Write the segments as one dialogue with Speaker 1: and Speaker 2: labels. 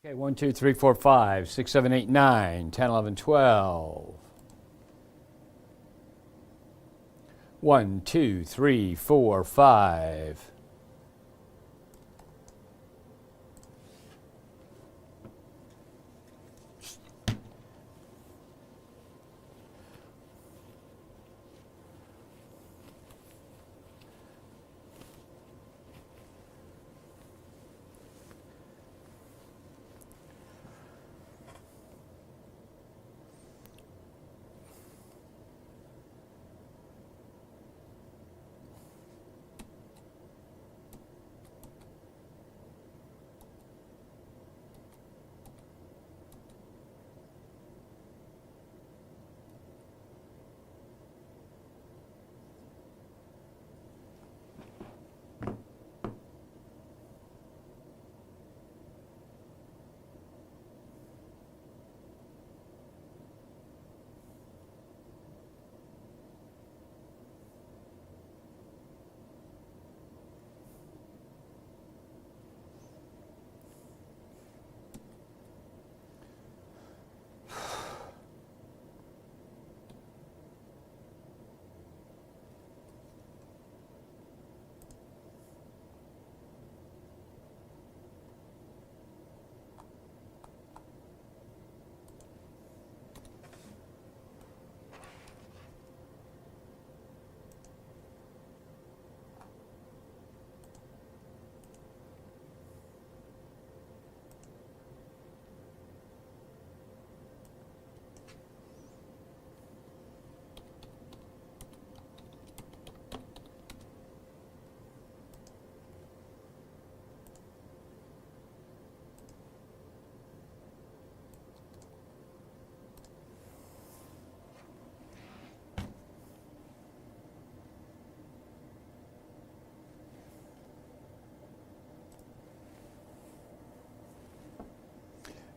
Speaker 1: Okay, 1, 2, 3, 4, 5, 6, 7, 8, 9, 10, 11, 12. 1, 2, 3, 4, 5.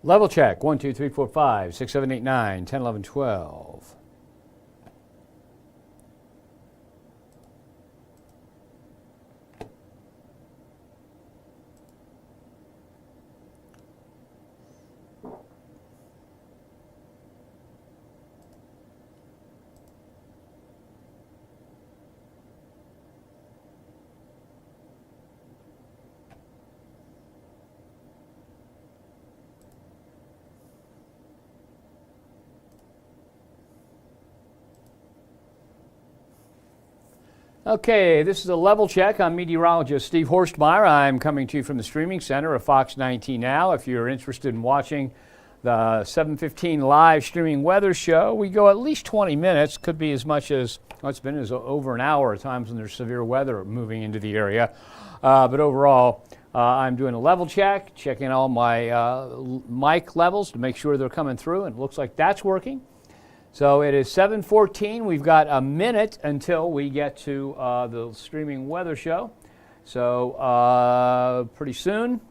Speaker 1: Level check. 1, 2, 3, 4, 5, 6, 7, 8, 9, 10, 11, 12. Okay, this is a level check. I'm meteorologist Steve Horstmeyer. I'm coming to you from the streaming center of Fox 19 Now. If you're interested in watching the 7:15 live streaming weather show, we go at least 20 minutes. Could be as much as, well, it's been as over an hour at times when there's severe weather moving into the area. But overall, I'm doing a level check, checking all my mic levels to make sure they're coming through, and it looks like that's working. So it is 7:14. We've got a minute until we get to the streaming weather show. So pretty soon.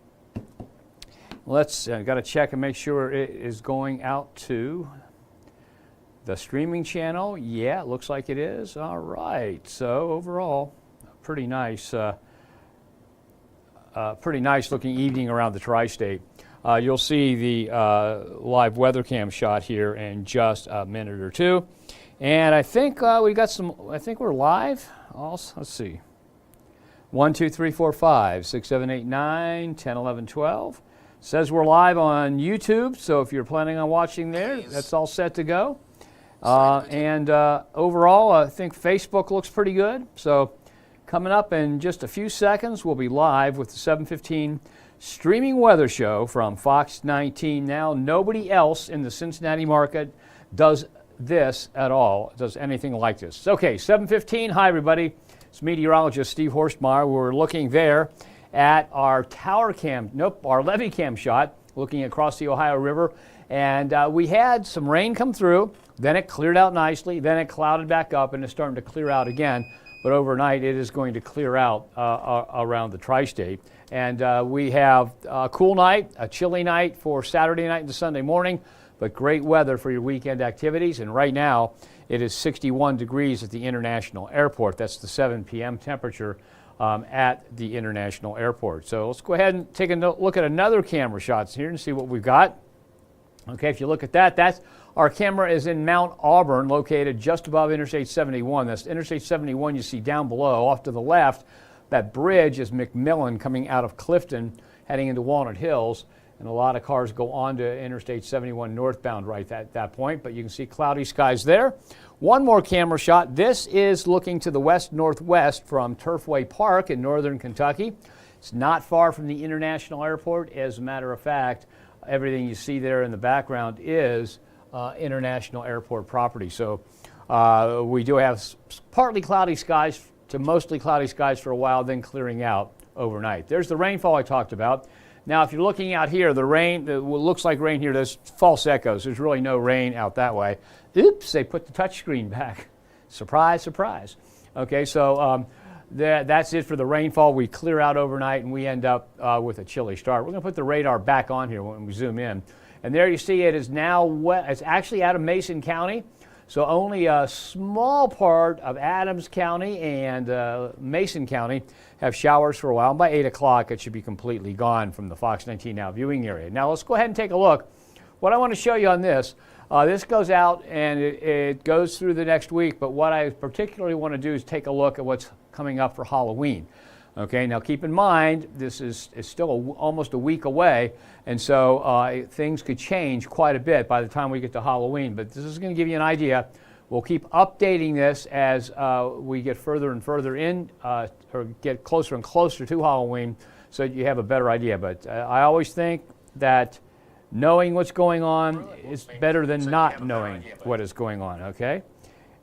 Speaker 1: Let's got to check and make sure it is going out to the streaming channel. Yeah, it looks like it is. All right. So overall, pretty nice looking evening around the tri-state. You'll see the live weather cam shot here in just a minute or two. And I think we got some, I think we're live. Also, let's see. 1, 2, 3, 4, 5, 6, 7, 8, 9, 10, 11, 12. Says we're live on YouTube, so if you're planning on watching there, that's all set to go. Overall, I think Facebook looks pretty good. So coming up in just a few seconds, we'll be live with the 7:15 streaming weather show from Fox 19 Now. Nobody else in the Cincinnati market does this at all, does anything like this. Okay, 7:15. Hi, everybody. It's meteorologist Steve Horstmeyer. We're looking there at our our levee cam shot, looking across the Ohio River. And we had some rain come through. Then it cleared out nicely. Then it clouded back up, and it's starting to clear out again. But overnight, it is going to clear out around the tri-state. And we have a cool night, a chilly night for Saturday night into Sunday morning, but great weather for your weekend activities. And right now, it is 61 degrees at the International Airport. That's the 7 p.m. temperature at the International Airport. So let's go ahead and take a look at another camera shots here and see what we've got. Okay, if you look at that, our camera is in Mount Auburn, located just above Interstate 71. That's Interstate 71 you see down below. Off to the left, that bridge is McMillan coming out of Clifton, heading into Walnut Hills. And a lot of cars go on to Interstate 71 northbound right at that point, but you can see cloudy skies there. One more camera shot. This is looking to the west-northwest from Turfway Park in northern Kentucky. It's not far from the International Airport. As a matter of fact, everything you see there in the background is International Airport property. So we do have partly cloudy skies to mostly cloudy skies for a while, then clearing out overnight. There's the rainfall I talked about. Now, if you're looking out here, the rain, what looks like rain here, there's false echoes. There's really no rain out that way. Oops, they put the touchscreen back. Surprise, surprise. Okay, so that's it for the rainfall. We clear out overnight, and we end up with a chilly start. We're going to put the radar back on here when we zoom in. And there you see it is now wet. It's actually out of Mason County. So only a small part of Adams County and Mason County have showers for a while. And by 8 o'clock, it should be completely gone from the Fox 19 Now viewing area. Now let's go ahead and take a look. What I want to show you on this, this goes out and it goes through the next week. But what I particularly want to do is take a look at what's coming up for Halloween. Okay, now keep in mind, this is still almost a week away, and so things could change quite a bit by the time we get to Halloween, but this is going to give you an idea. We'll keep updating this as we get further and further in, or get closer and closer to Halloween, so that you have a better idea. But I always think that knowing what's going on is better than not knowing what is going on, okay?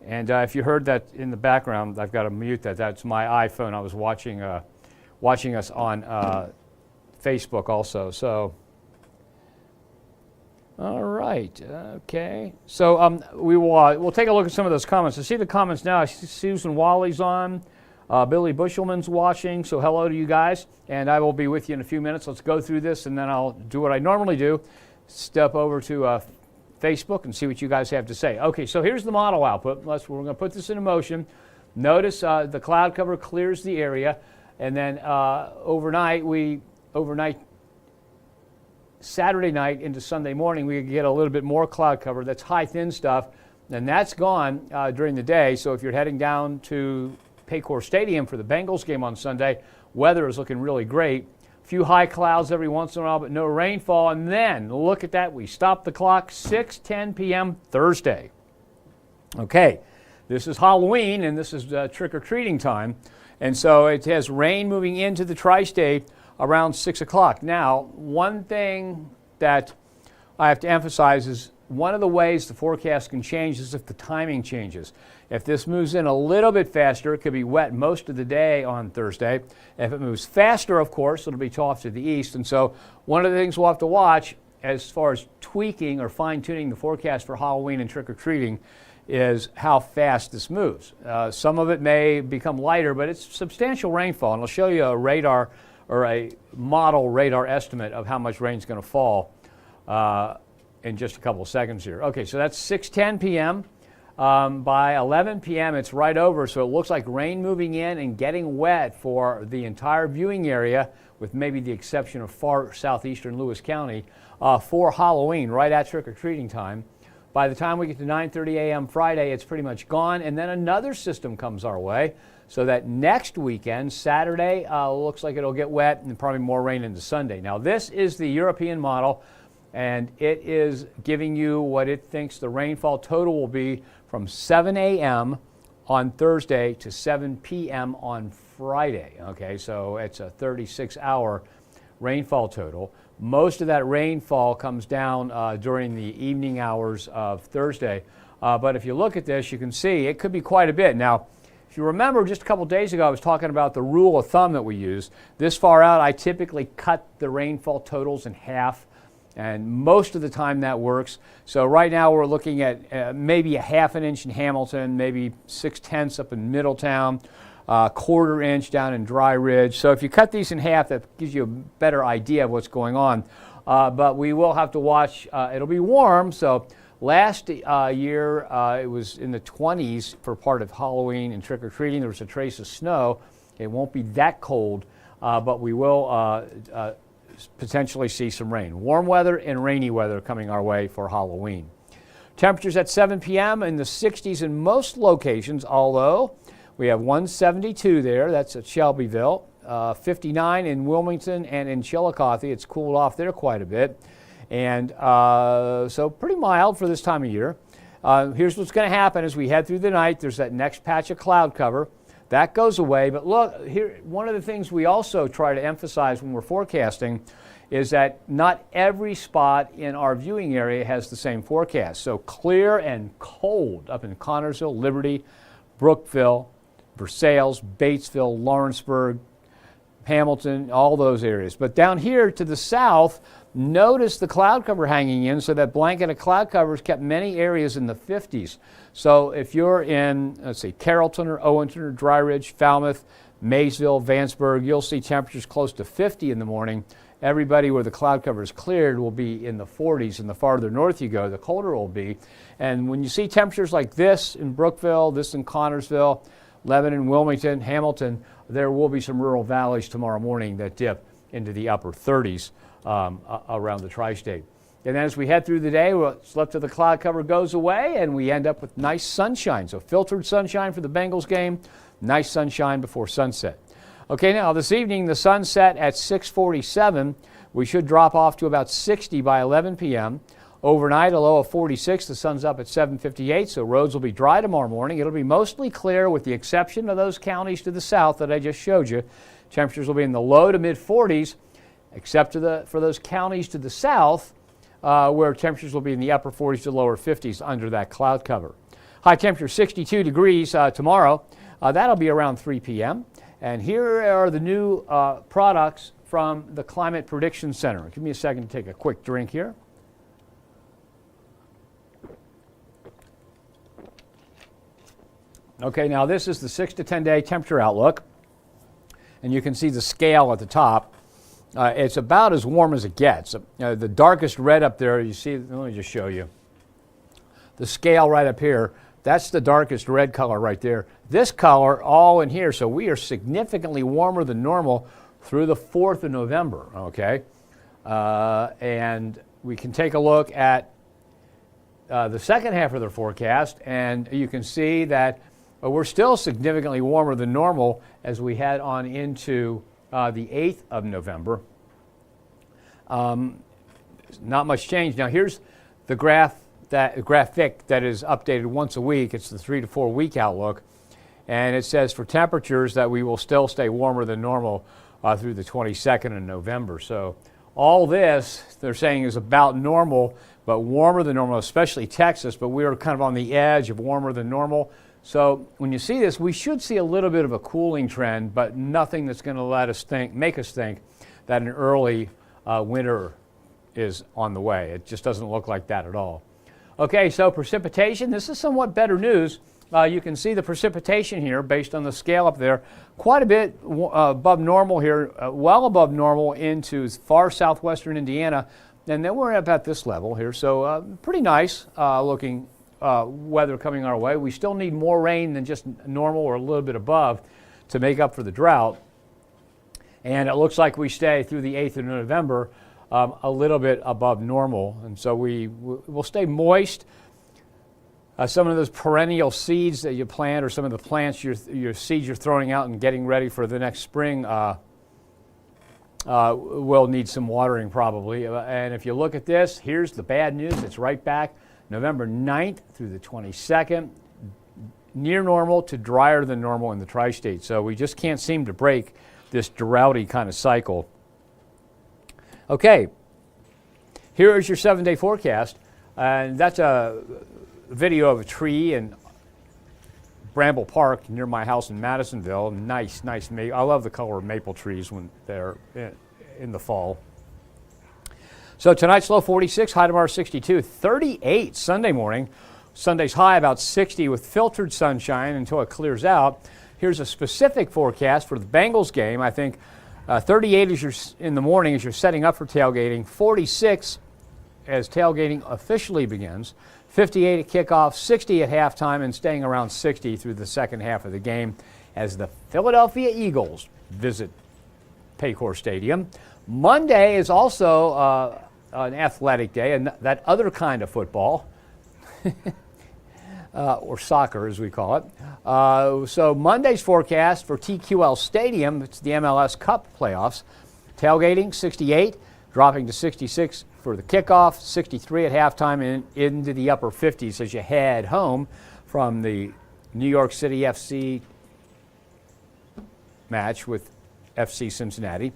Speaker 1: And if you heard that in the background, I've got to mute that. That's my iPhone. I was watching us on Facebook also. So, all right, okay. So we'll take a look at some of those comments. I see the comments now. I see Susan Wally's on. Billy Bushelman's watching. So hello to you guys. And I will be with you in a few minutes. Let's go through this, and then I'll do what I normally do. Step over to Facebook and see what you guys have to say. Okay, so here's the model output. We're going to put this into motion. Notice the cloud cover clears the area, and then overnight, Saturday night into Sunday morning, we get a little bit more cloud cover. That's high thin stuff, and that's gone during the day. So if you're heading down to Paycor Stadium for the Bengals game on Sunday, weather is looking really great. Few high clouds every once in a while, but no rainfall. And then, look at that, we stop the clock, 6:10 p.m. Thursday. Okay, this is Halloween, and this is trick-or-treating time. And so it has rain moving into the tri-state around 6 o'clock. Now, one thing that I have to emphasize is one of the ways the forecast can change is if the timing changes. If this moves in a little bit faster, it could be wet most of the day on Thursday. If it moves faster, of course, it'll be off to the east. And so one of the things we'll have to watch as far as tweaking or fine-tuning the forecast for Halloween and trick-or-treating is how fast this moves. Some of it may become lighter, but it's substantial rainfall. And I'll show you a radar or a model radar estimate of how much rain is going to fall in just a couple of seconds here. Okay, so that's 6:10 p.m. By 11 p.m. it's right over, so it looks like rain moving in and getting wet for the entire viewing area, with maybe the exception of far southeastern Lewis County, for Halloween, right at trick-or-treating time. By the time we get to 9:30 a.m. Friday, it's pretty much gone, and then another system comes our way, so that next weekend, Saturday, looks like it'll get wet and probably more rain into Sunday. Now, this is the European model, and it is giving you what it thinks the rainfall total will be from 7 a.m. on Thursday to 7 p.m. on Friday. Okay, so it's a 36-hour rainfall total. Most of that rainfall comes down during the evening hours of Thursday. But if you look at this, you can see it could be quite a bit. Now, if you remember, just a couple days ago, I was talking about the rule of thumb that we use. This far out, I typically cut the rainfall totals in half. And most of the time that works. So right now we're looking at maybe a half an inch in Hamilton, maybe 6/10 up in Middletown, quarter inch down in Dry Ridge. So if you cut these in half, that gives you a better idea of what's going on. But we will have to watch. It'll be warm. So last year it was in the 20s for part of Halloween and trick-or-treating. There was a trace of snow. It won't be that cold, but we will potentially see some rain. Warm weather and rainy weather coming our way for Halloween. Temperatures at 7 p.m. in the 60s in most locations, although we have 172 there. That's at Shelbyville. 59 in Wilmington and in Chillicothe. It's cooled off there quite a bit. And so pretty mild for this time of year. Here's what's going to happen as we head through the night. There's that next patch of cloud cover. That goes away. But look, here, one of the things we also try to emphasize when we're forecasting is that not every spot in our viewing area has the same forecast. So clear and cold up in Connersville, Liberty, Brookville, Versailles, Batesville, Lawrenceburg, Hamilton, all those areas. But down here to the south, notice the cloud cover hanging in, so that blanket of cloud covers kept many areas in the 50s. So if you're in, let's see, Carrollton or Owenton or Dry Ridge, Falmouth, Maysville, Vanceburg, you'll see temperatures close to 50 in the morning. Everybody where the cloud cover is cleared will be in the 40s, and the farther north you go, the colder it will be. And when you see temperatures like this in Brookville, this in Connersville, Lebanon, Wilmington, Hamilton, there will be some rural valleys tomorrow morning that dip into the upper 30s around the tri-state. And then as we head through the day, what's left of the cloud cover goes away, and we end up with nice sunshine. So filtered sunshine for the Bengals game, nice sunshine before sunset. Okay, now this evening, the sun set at 6:47. We should drop off to about 60 by 11 p.m. Overnight, a low of 46. The sun's up at 7:58, so roads will be dry tomorrow morning. It'll be mostly clear with the exception of those counties to the south that I just showed you. Temperatures will be in the low to mid 40s, except for those counties to the south, where temperatures will be in the upper 40s to lower 50s under that cloud cover. High temperature 62 degrees tomorrow. That'll be around 3 p.m. And here are the new products from the Climate Prediction Center. Give me a second to take a quick drink here. Okay, now this is the 6 to 10 day temperature outlook. And you can see the scale at the top. It's about as warm as it gets. The darkest red up there, you see, let me just show you. The scale right up here, that's the darkest red color right there. This color all in here, so we are significantly warmer than normal through the 4th of November, okay? And we can take a look at the second half of the forecast, and you can see that we're still significantly warmer than normal as we head on into the 8th of November. Not much change. Now here's the graphic that is updated once a week. It's the 3 to 4 week outlook, and it says for temperatures that we will still stay warmer than normal through the 22nd of November. So all this they're saying is about normal, but warmer than normal, especially Texas, but we are kind of on the edge of warmer than normal. So when you see this, we should see a little bit of a cooling trend, but nothing that's going to make us think that an early winter is on the way. It just doesn't look like that at all. Okay, so precipitation, this is somewhat better news. You can see the precipitation here based on the scale up there. Quite a bit above normal here, well above normal into far southwestern Indiana. And then we're about this level here, so pretty nice looking weather coming our way. We still need more rain than just normal or a little bit above to make up for the drought. And it looks like we stay through the 8th of November a little bit above normal. And so we'll stay moist. Some of those perennial seeds that you plant or some of the plants, your seeds you're throwing out and getting ready for the next spring will need some watering probably. And if you look at this, here's the bad news. It's right back November 9th through the 22nd, near normal to drier than normal in the tri-state. So we just can't seem to break this droughty kind of cycle. Okay, here is your 7-day forecast. And that's a video of a tree in Bramble Park near my house in Madisonville. Nice. I love the color of maple trees when they're in the fall. So tonight's low 46, high tomorrow 62, 38 Sunday morning. Sunday's high about 60 with filtered sunshine until it clears out. Here's a specific forecast for the Bengals game. I think 38 in the morning as you're setting up for tailgating, 46 as tailgating officially begins, 58 at kickoff, 60 at halftime, and staying around 60 through the second half of the game. as the Philadelphia Eagles visit Paycor Stadium. Monday is also an athletic day, and that other kind of football, or soccer as we call it. So Monday's forecast for TQL Stadium, it's the MLS Cup playoffs. Tailgating, 68, dropping to 66 for the kickoff, 63 at halftime, and into the upper 50s as you head home from the New York City FC match with FC Cincinnati.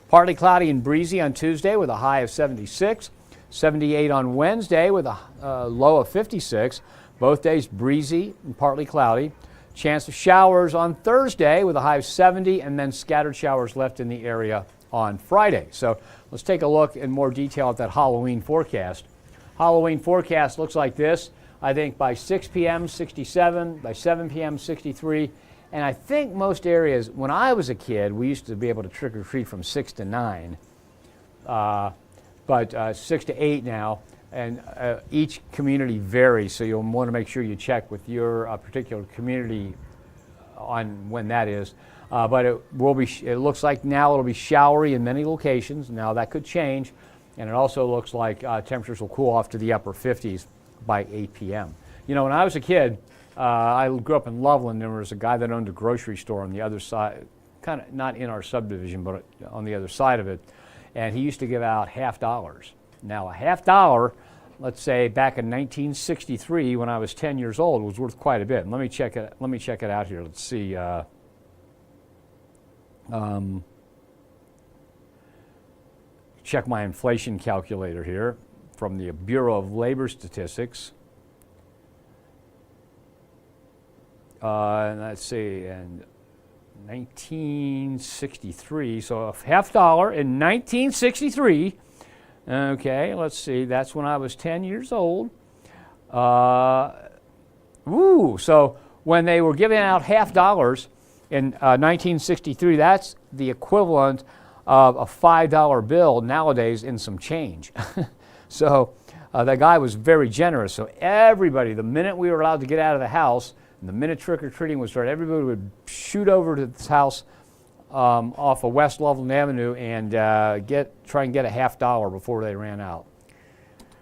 Speaker 1: Partly cloudy and breezy on Tuesday with a high of 76, 78 on Wednesday with a low of 56. Both days breezy and partly cloudy. Chance of showers on Thursday with a high of 70, and then scattered showers left in the area on Friday. So let's take a look in more detail at that Halloween forecast. Halloween forecast looks like this. I think by 6 p.m. 67, by 7 p.m. 63, and I think most areas, when I was a kid, we used to be able to trick or treat from 6 to 9, but 6 to 8 now, and each community varies, so you'll want to make sure you check with your particular community on when that is. But it looks like now it'll be showery in many locations. Now that could change, and it also looks like temperatures will cool off to the upper 50s by 8 p.m. You know, when I was a kid, I grew up in Loveland. There was a guy that owned a grocery store on the other side, kind of not in our subdivision, but on the other side of it, and he used to give out $50. Now a $50, let's say back in 1963 when I was 10 years old, was worth quite a bit. And let me check it out here. Let's see. Check my inflation calculator here from the Bureau of Labor Statistics. And let's see, in 1963, so a $50 in 1963. Okay, let's see, that's when I was 10 years old. So when they were giving out $50 in 1963, that's the equivalent of a $5 bill nowadays in some change. So that guy was very generous. So everybody, the minute we were allowed to get out of the house, and the minute trick-or-treating would start, everybody would shoot over to this house off of West Loveland Avenue and try and get a $50 before they ran out.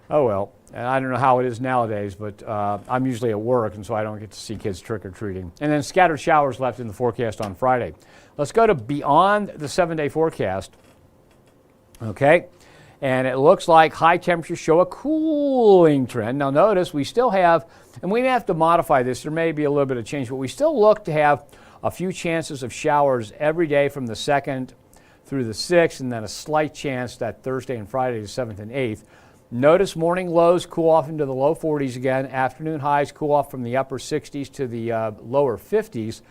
Speaker 1: Oh well, and I don't know how it is nowadays, but I'm usually at work, and so I don't get to see kids trick-or-treating. And then scattered showers left in the forecast on Friday. Let's go to beyond the 7-day forecast. Okay, and it looks like high temperatures show a cooling trend. Now notice we still have, and we may have to modify this, there may be a little bit of change, but we still look to have a few chances of showers every day from the 2nd through the 6th, and then a slight chance that Thursday and Friday, the 7th and 8th. Notice morning lows cool off into the low 40s again. Afternoon highs cool off from the upper 60s to the lower 50s,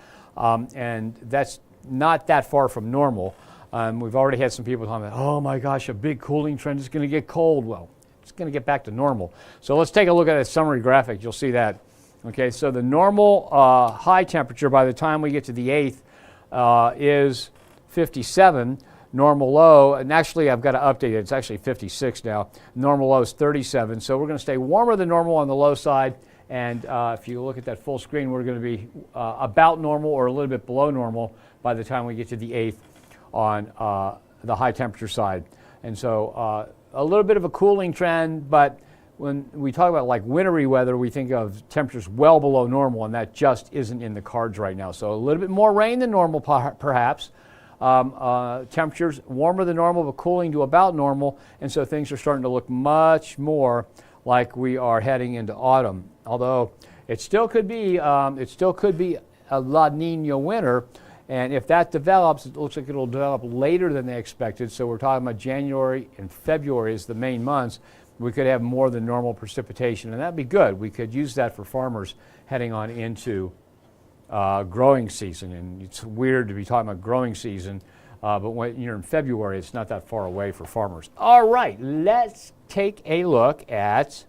Speaker 1: and that's not that far from normal. We've already had some people talking about, oh my gosh, a big cooling trend is going to get cold. Well, it's going to get back to normal. So let's take a look at a summary graphic. You'll see that. Okay, so the normal high temperature by the time we get to the 8th is 57. Normal low, and actually I've got to update it, it's actually 56 now. Normal low is 37, so we're going to stay warmer than normal on the low side, and if you look at that full screen, we're going to be about normal or a little bit below normal by the time we get to the 8th on the high temperature side. And so a little bit of a cooling trend, but when we talk about like wintry weather, we think of temperatures well below normal, and that just isn't in the cards right now. So a little bit more rain than normal perhaps. Temperatures warmer than normal, but cooling to about normal, and so things are starting to look much more like we are heading into autumn. Although it still could be a La Nina winter, and if that develops, it looks like it'll develop later than they expected. So we're talking about January and February as the main months. We could have more than normal precipitation, and that'd be good. We could use that for farmers heading on into growing season, and it's weird to be talking about growing season, but when you're in February, it's not that far away for farmers. All right, let's take a look at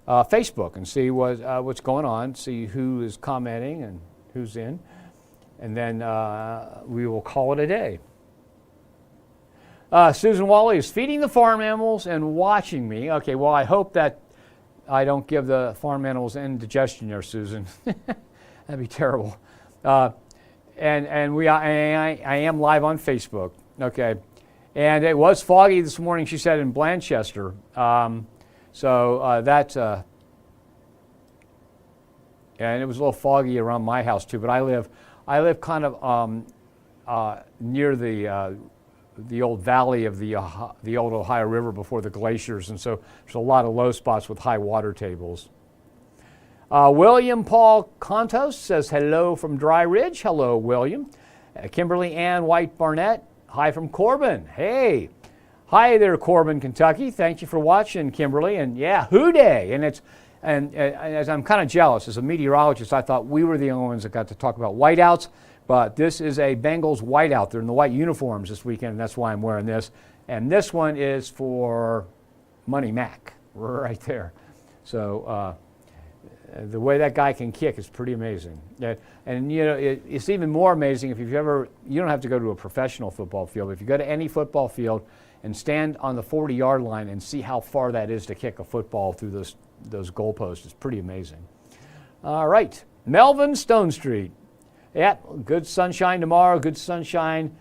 Speaker 1: Facebook and see what's going on, see who is commenting and who's in, and then we will call it a day. Susan Wally is feeding the farm animals and watching me. Okay, well, I hope that I don't give the farm animals indigestion there, Susan. That'd be terrible. And I am live on Facebook. Okay. And it was foggy this morning, she said, in Blanchester. And it was a little foggy around my house too. But I live kind of near the old valley of the old Ohio River before the glaciers, and so there's a lot of low spots with high water tables. William Paul Contos says hello from Dry Ridge. Hello, William. Kimberly Ann White Barnett. Hi from Corbin. Hey. Hi there, Corbin, Kentucky. Thank you for watching, Kimberly. And yeah, hooday. And as I'm kind of jealous, as a meteorologist, I thought we were the only ones that got to talk about whiteouts, but this is a Bengals whiteout. They're in the white uniforms this weekend, and that's why I'm wearing this. And this one is for Money Mac, right there. So the way that guy can kick is pretty amazing. And you know, it's even more amazing if you don't have to go to a professional football field. If you go to any football field and stand on the 40-yard line and see how far that is to kick a football through those goalposts, it's pretty amazing. All right, Melvin Stone Street. Yeah, good sunshine tomorrow, good sunshine,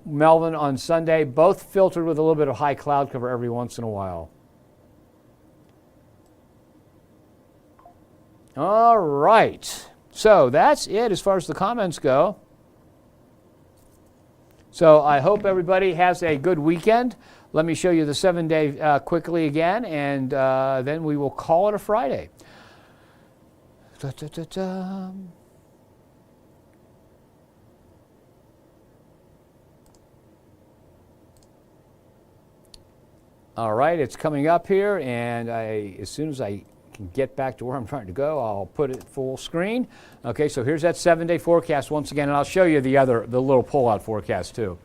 Speaker 1: Melvin on Sunday, both filtered with a little bit of high cloud cover every once in a while. All right, so that's it as far as the comments go. So I hope everybody has a good weekend. Let me show you the 7-day quickly again, and then we will call it a Friday. All right, it's coming up here, and as soon as I can get back to where I'm trying to go, I'll put it full screen. Okay, so here's that 7-day forecast once again, and I'll show you the little pull-out forecast too.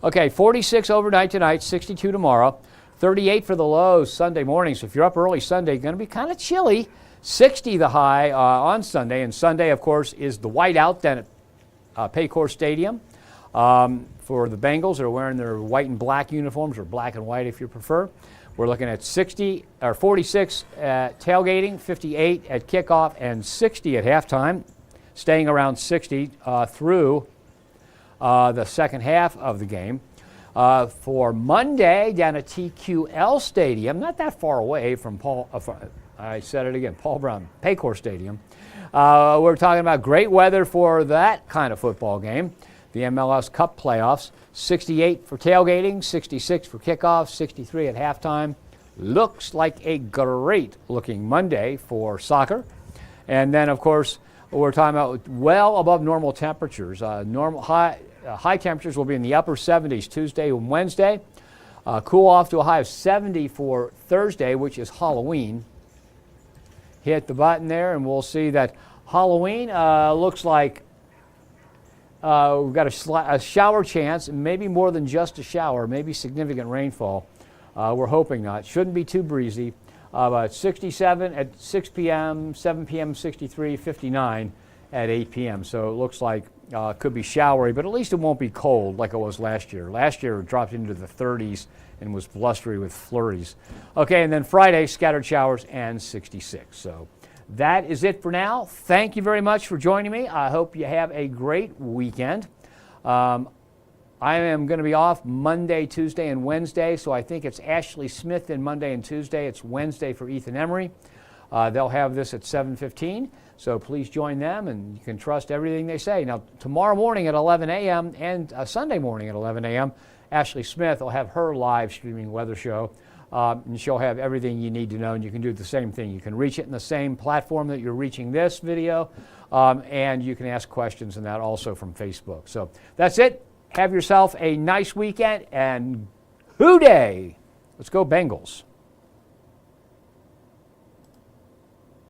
Speaker 1: Okay, 46 overnight tonight, 62 tomorrow, 38 for the lows Sunday morning. So if you're up early Sunday, going to be kind of chilly. 60 the high on Sunday, and Sunday, of course, is the whiteout then at Paycor Stadium. For the Bengals, they're wearing their white and black uniforms, or black and white if you prefer. We're looking at 46 at tailgating, 58 at kickoff, and 60 at halftime, staying around 60 through the second half of the game. For Monday, down at TQL Stadium, not that far away from Paul Brown, Paycor Stadium. We're talking about great weather for that kind of football game. The MLS Cup playoffs, 68 for tailgating, 66 for kickoff, 63 at halftime. Looks like a great looking Monday for soccer. And then, of course, we're talking about well above normal temperatures. High temperatures will be in the upper 70s Tuesday and Wednesday. Cool off to a high of 70 for Thursday, which is Halloween. Hit the button there, and we'll see that Halloween looks like we've got a shower chance, maybe more than just a shower, maybe significant rainfall. We're hoping not. Shouldn't be too breezy. But 67 at 6 p.m., 7 p.m. 63, 59 at 8 p.m. So it looks like it could be showery, but at least it won't be cold like it was last year. Last year it dropped into the 30s and was blustery with flurries. Okay, and then Friday, scattered showers and 66. So that is it for now. Thank you very much for joining me. I hope you have a great weekend. I am going to be off Monday, Tuesday, and Wednesday, so I think it's Ashley Smith in Monday and Tuesday. It's Wednesday for Ethan Emery. They'll have this at 7:15, so please join them, and you can trust everything they say. Now, tomorrow morning at 11 a.m. and Sunday morning at 11 a.m., Ashley Smith will have her live streaming weather show, and she'll have everything you need to know, and you can do the same thing. You can reach it in the same platform that you're reaching this video, and you can ask questions in that also from Facebook. So that's it. Have yourself a nice weekend, and hooday! Let's go Bengals.